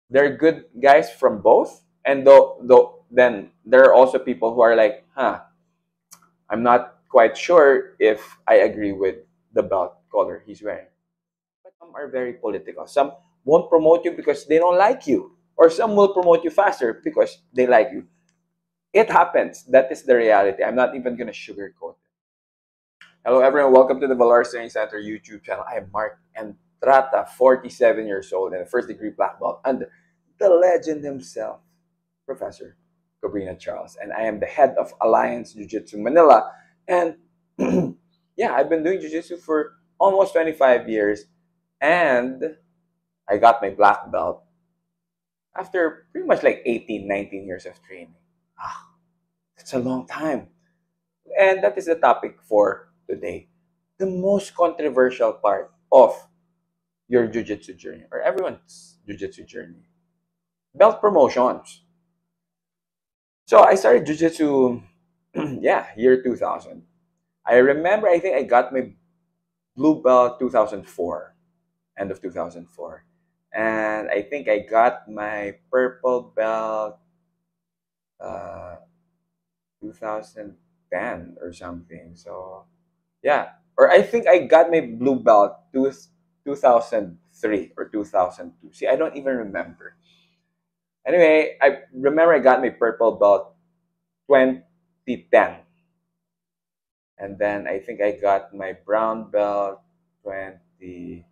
there are good guys from both, and then there are also people who are like, huh, I'm not quite sure if I agree with the belt color he's wearing. But some are very political. Some won't promote you because they don't like you, or some will promote you faster because they like you. It happens. That is the reality. I'm not even gonna sugarcoat it. Hello, everyone. Welcome to the Valar Training Center YouTube channel. I am Mark Entrata, 47 years old and a first-degree black belt, and the legend himself, Professor Cabrina Charles. And I am the head of Alliance Jiu-Jitsu Manila. And yeah, I've been doing Jiu-Jitsu for almost 25 years. And I got my black belt after pretty much like 18, 19 years of training. Ah, that's a long time. And that is the topic for today. The most controversial part of your jiu-jitsu journey, or everyone's jiu-jitsu journey. Belt promotions. So I started jiu-jitsu, yeah, year 2000. I remember, I think I got my blue belt 2004, end of 2004. And I think I got my purple belt uh, 2010 or something. So yeah, or I think I got my blue belt 2003 or 2002. See, I don't even remember. Anyway, I remember I got my purple belt 2010. And then I think I got my brown belt 2013.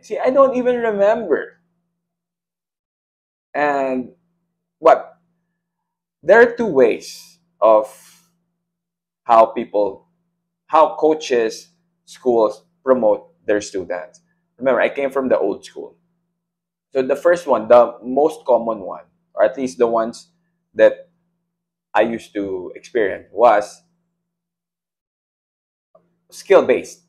See, I don't even remember. And what? There are two ways of how people, how coaches, schools promote their students. Remember, I came from the old school. So the first one, the most common one, or at least the ones that I used to experience, was skill based.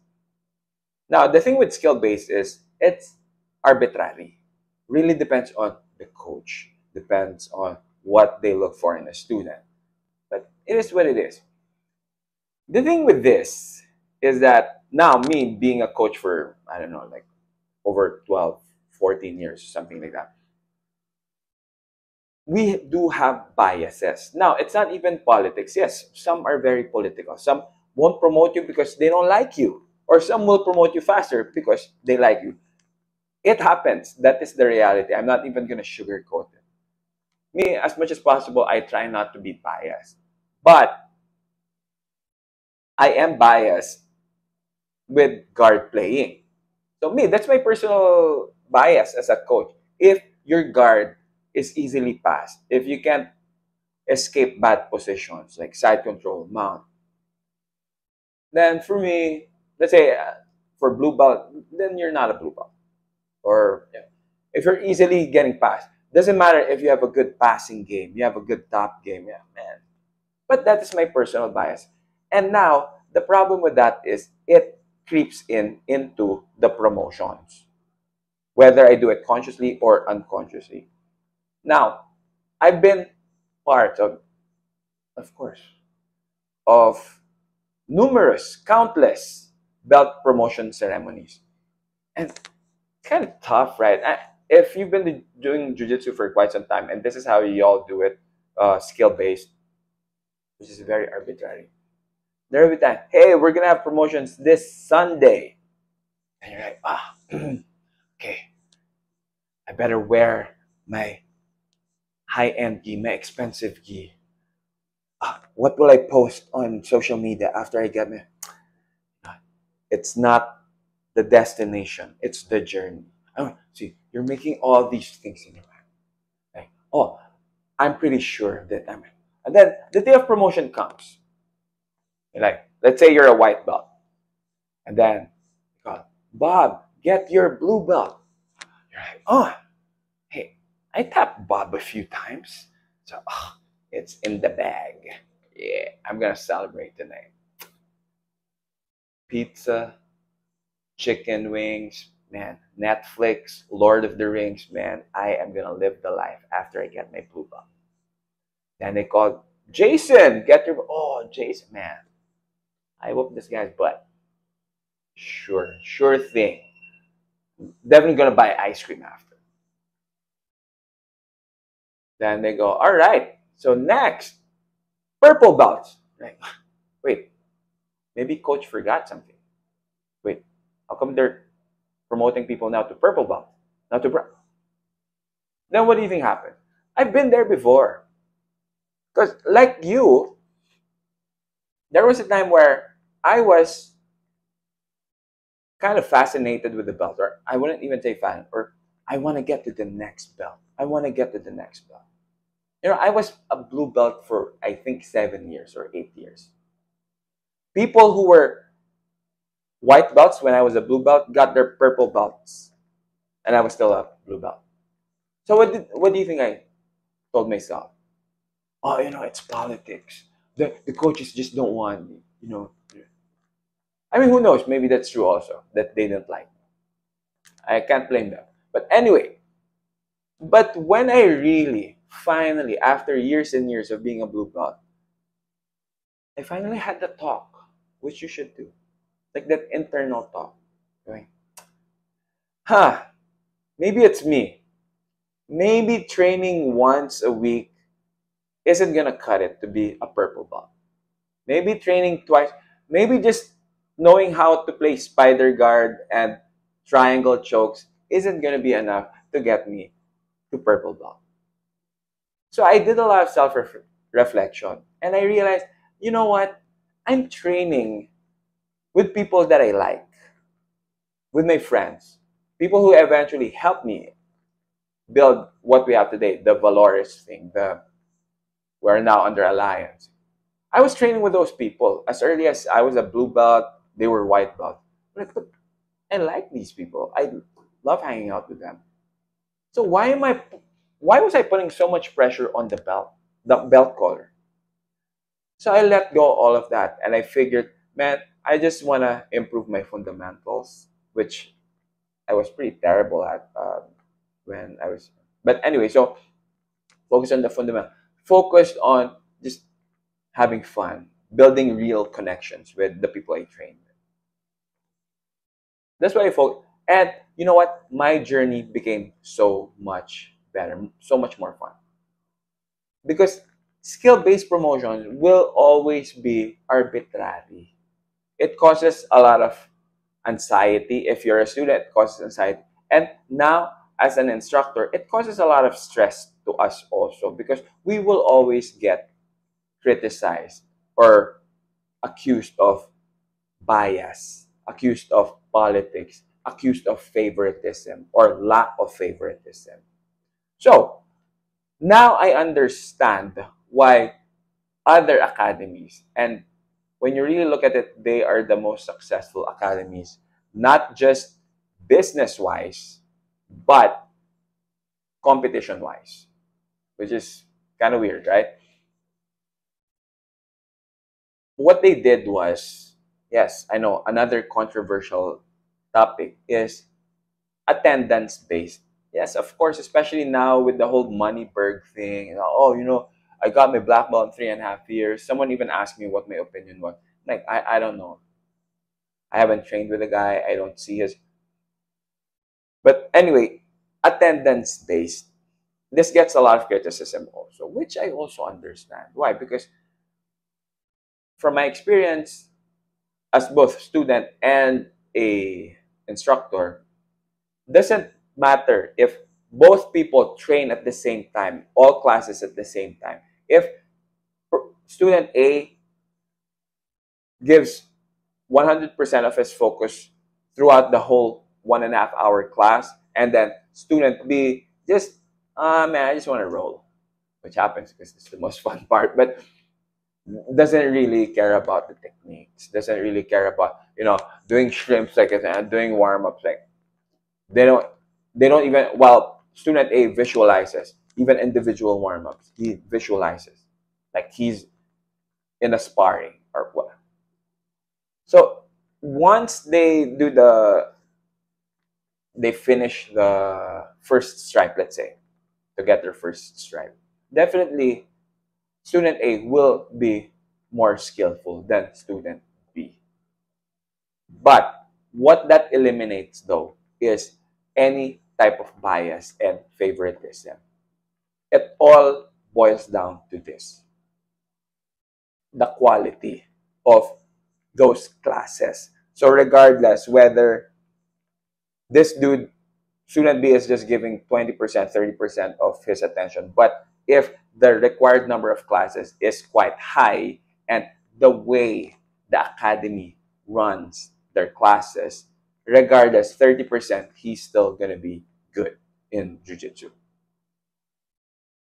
Now, the thing with skill based is it's arbitrary. Really depends on the coach, depends on what they look for in a student. But it is what it is. The thing with this is that now, me being a coach for, I don't know, like over 12, 14 years, something like that, we do have biases. Now, it's not even politics. Yes, some are very political. Some won't promote you because they don't like you, or some will promote you faster because they like you. It happens. That is the reality. I'm not even going to sugarcoat it. Me, as much as possible, I try not to be biased. But I am biased with guard playing. So me, that's my personal bias as a coach. If your guard is easily passed, if you can't escape bad positions like side control, mount, then for me, let's say for blue belt, then you're not a blue belt. Or yeah, if you're easily getting past, doesn't matter if you have a good passing game, you have a good top game, yeah, man. But that is my personal bias. And now the problem with that is it creeps in into the promotions, whether I do it consciously or unconsciously. Now, I've been part of course, of numerous, countless belt promotion ceremonies. And it's kind of tough, right? If you've been doing jujitsu for quite some time, and this is how you all do it, skill based, which is very arbitrary. There will be time, hey, we're gonna have promotions this Sunday, and you're like, ah, okay, I better wear my high-end gi, my expensive gi. What will I post on social media after I get my? It's not the destination; it's the journey. Oh, see, you're making all these things in your mind. Like, oh, I'm pretty sure that I'm. And then the day of promotion comes. You're like, let's say you're a white belt, and then you call, Bob, get your blue belt. You're like, oh, hey, I tapped Bob a few times, so it's in the bag. Yeah, I'm gonna celebrate tonight. Pizza, chicken wings, man, Netflix, Lord of the Rings, man. I am gonna live the life after I get my blue belt. Then they called Jason, get your Jason, man. I whoop this guy's butt. Sure thing. Definitely gonna buy ice cream after. Then they go, all right, so next, purple belts. Like, wait, maybe coach forgot something. Wait, how come they're promoting people now to purple belt, not to brown? Then what do you think happened? I've been there before. Because like you, there was a time where I was kind of fascinated with the belt, or I wouldn't even say fan, or I want to get to the next belt. I want to get to the next belt. I was a blue belt for I think 7 years or 8 years. People who were white belts when I was a blue belt got their purple belts, and I was still a blue belt. So what do you think I told myself? Oh, it's politics. The coaches just don't want me. I mean, who knows? Maybe that's true also that they don't like me. I can't blame them. But anyway, but when I really finally, after years and years of being a blue belt, I finally had the talk, which you should do, like that internal talk, going, huh? Maybe it's me. Maybe training once a week isn't gonna cut it to be a purple belt. Maybe training twice, maybe just knowing how to play spider guard and triangle chokes isn't gonna be enough to get me to purple belt. So I did a lot of self reflection and I realized, you know what? I'm training with people that I like, with my friends, people who eventually helped me build what we have today, the Valores thing, we're now under alliance. I was training with those people as early as I was a blue belt. They were white belt. Like, but I like these people. I love hanging out with them. So why was I putting so much pressure on the belt collar? So I let go all of that and I figured, man, I just want to improve my fundamentals, which I was pretty terrible at when I was. But anyway, so focus on the fundamental. Focused on just having fun, building real connections with the people I train with. That's why I focus. And you know what? My journey became so much better, so much more fun. Because skill-based promotion will always be arbitrary. It causes a lot of anxiety. If you're a student, it causes anxiety. And now, as an instructor, it causes a lot of stress to us also because we will always get criticized or accused of bias, accused of politics, accused of favoritism or lack of favoritism. So, now I understand why other academies, and when you really look at it, they are the most successful academies, not just business wise, but competition wise, which is kind of weird, right? What they did was, yes, I know another controversial topic is attendance based. Yes, of course, especially now with the whole Moneyberg thing. Oh, I got my black belt in 3.5 years. Someone even asked me what my opinion was. Like, I don't know. I haven't trained with the guy. I don't see his. But anyway, attendance based. This gets a lot of criticism also, which I also understand. Why? Because from my experience as both student and a instructor, doesn't matter if both people train at the same time, all classes at the same time. If student A gives 100% of his focus throughout the whole 1.5 hour class, and then student B just, man, I just want to roll, which happens because it's the most fun part, but doesn't really care about the techniques, doesn't really care about, doing shrimps like doing warm-ups like they don't they don't even, while student A visualizes even individual warm-ups, he visualizes like he's in a sparring or what. So once they finish the first stripe, let's say, to get their first stripe, definitely student A will be more skillful than student B. But what that eliminates though is any type of bias and favoritism. it all boils down to this: the quality of those classes. So regardless whether this dude, student B, is just giving 20%, 30% of his attention, but if the required number of classes is quite high and the way the academy runs their classes, regardless, 30%, he's still going to be good in jiu-jitsu.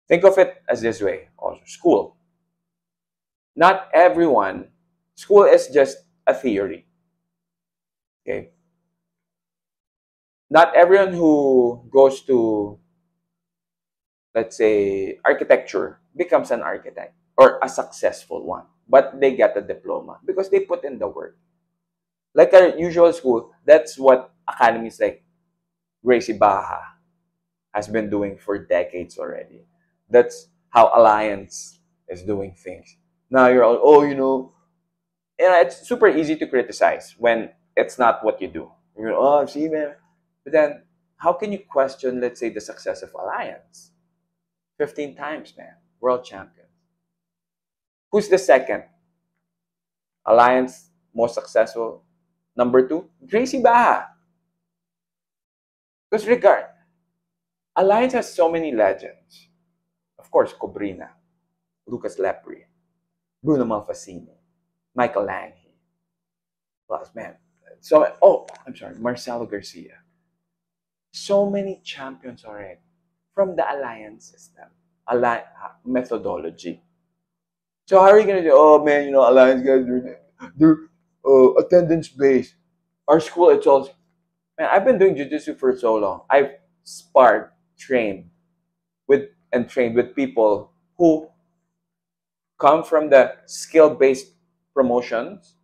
Think of it as this way also. School. Not everyone, school is just a theory. Okay? Not everyone who goes to, let's say, architecture becomes an architect or a successful one, but they get a diploma because they put in the work. Like a usual school, that's what academies like Gracie Baja has been doing for decades already. That's how Alliance is doing things. Now you're all, oh, it's super easy to criticize when it's not what you do. You're, oh, see, man. But then, how can you question, let's say, the success of Alliance? 15 times, man. World champion. Who's the second? Alliance, most successful. Number 2, Gracie Baja. Because Alliance has so many legends. Of course, Cobrina, Lucas Lepri, Bruno Malfacini, Michael Langhi. Plus, man. So, I'm sorry, Marcelo Garcia. So many champions already from the Alliance system, methodology. So how are you going to do, oh man, Alliance guys, they're attendance based. Our school, it's all, man, I've been doing jiu-jitsu for so long. I've sparred, trained with people who come from the skill-based promotions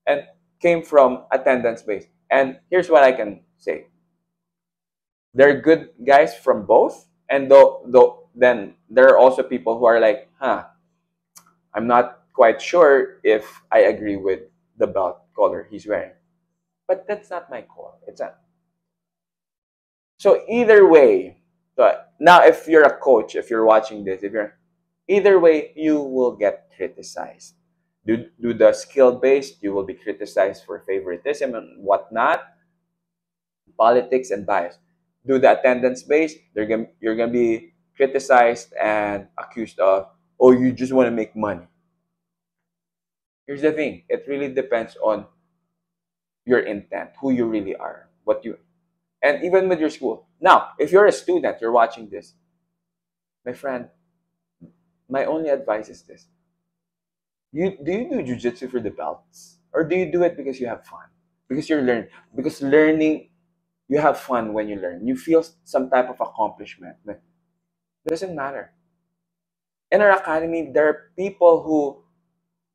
and came from attendance-based. And here's what I can say. They're good guys from both. And then there are also people who are like, I'm not quite sure if I agree with the belt color he's wearing. But that's not my call. It's not. So either way, but now if you're a coach, if you're watching this, either way, you will get criticized. Do the skill-based, you will be criticized for favoritism and whatnot, politics and bias. Do the attendance-based, you're gonna be criticized and accused of, oh, you just want to make money. Here's the thing, it really depends on your intent, who you really are, and even with your school. Now, if you're a student, you're watching this, my friend, my only advice is this. Do you do jiu-jitsu for the belts? Or do you do it because you have fun? Because you're learning. Because learning, you have fun when you learn. You feel some type of accomplishment. But it doesn't matter. In our academy, there are people who,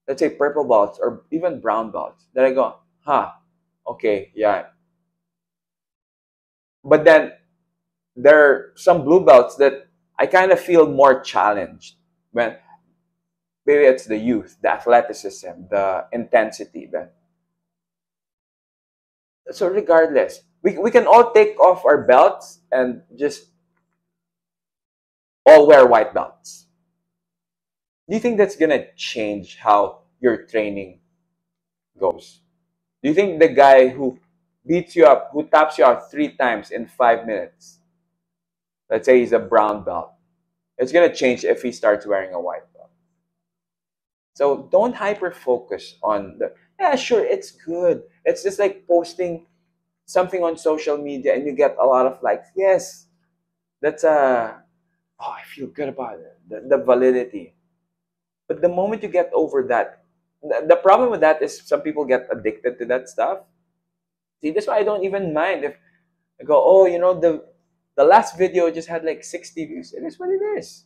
let's say, purple belts or even brown belts, that I go, okay, yeah. But then there are some blue belts that I kind of feel more challenged when maybe it's the youth, the athleticism, the intensity. So regardless, we can all take off our belts and just all wear white belts. Do you think that's gonna change how your training goes? Do you think the guy who beats you up, who taps you out 3 times in 5 minutes, let's say he's a brown belt, it's gonna change if he starts wearing a white belt? So don't hyper focus on yeah, sure, it's good. It's just like posting something on social media and you get a lot of likes. Yes, that's I feel good about it, the validity. But the moment you get over that, the problem with that is some people get addicted to that stuff. See, that's why I don't even mind if I go, oh, the last video just had like 60 views. It is what it is.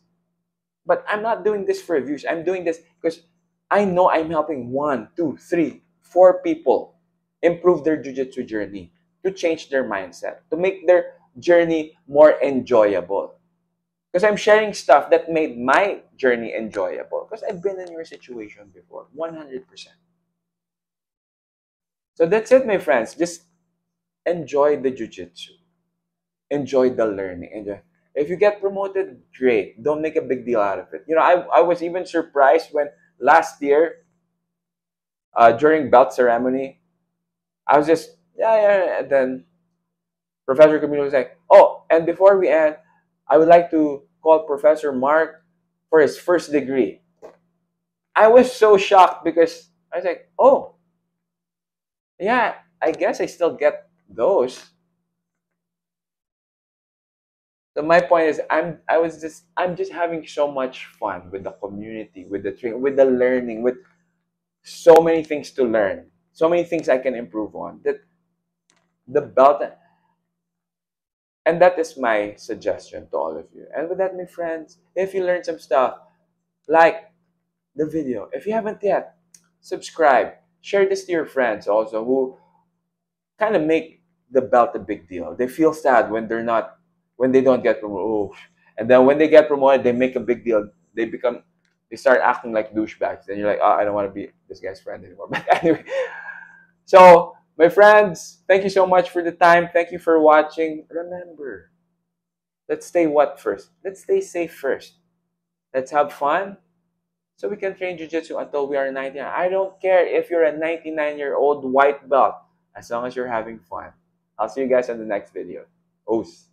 But I'm not doing this for views. I'm doing this because I know I'm helping 1, 2, 3, 4 people improve their jiu-jitsu journey, to change their mindset, to make their journey more enjoyable. Because I'm sharing stuff that made my journey enjoyable. Because I've been in your situation before, 100%. So that's it, my friends. Just enjoy the jiu-jitsu. Enjoy the learning. Enjoy. If you get promoted, great. Don't make a big deal out of it. I was even surprised when last year, during belt ceremony, I was just, yeah, yeah. And then Professor Camilo was like, oh, and before we end, I would like to call Professor Mark for his first degree. I was so shocked because I was like, oh, yeah, I guess I still get those. So my point is, I'm just having so much fun with the community, with the training, with the learning, with so many things to learn, so many things I can improve on. That the belt, and that is my suggestion to all of you. And with that, my friends, if you learned some stuff, like the video. If you haven't yet, subscribe. Share this to your friends also who kind of make the belt a big deal. They feel sad when they don't get promoted. Oh. And then when they get promoted, they make a big deal. They start acting like douchebags. Then you're like, oh, I don't want to be this guy's friend anymore. But anyway, so my friends, thank you so much for the time. Thank you for watching. Remember, let's stay what first? Let's stay safe first. Let's have fun so we can train jiu-jitsu until we are 99. I don't care if you're a 99-year-old white belt, as long as you're having fun. I'll see you guys on the next video. Os.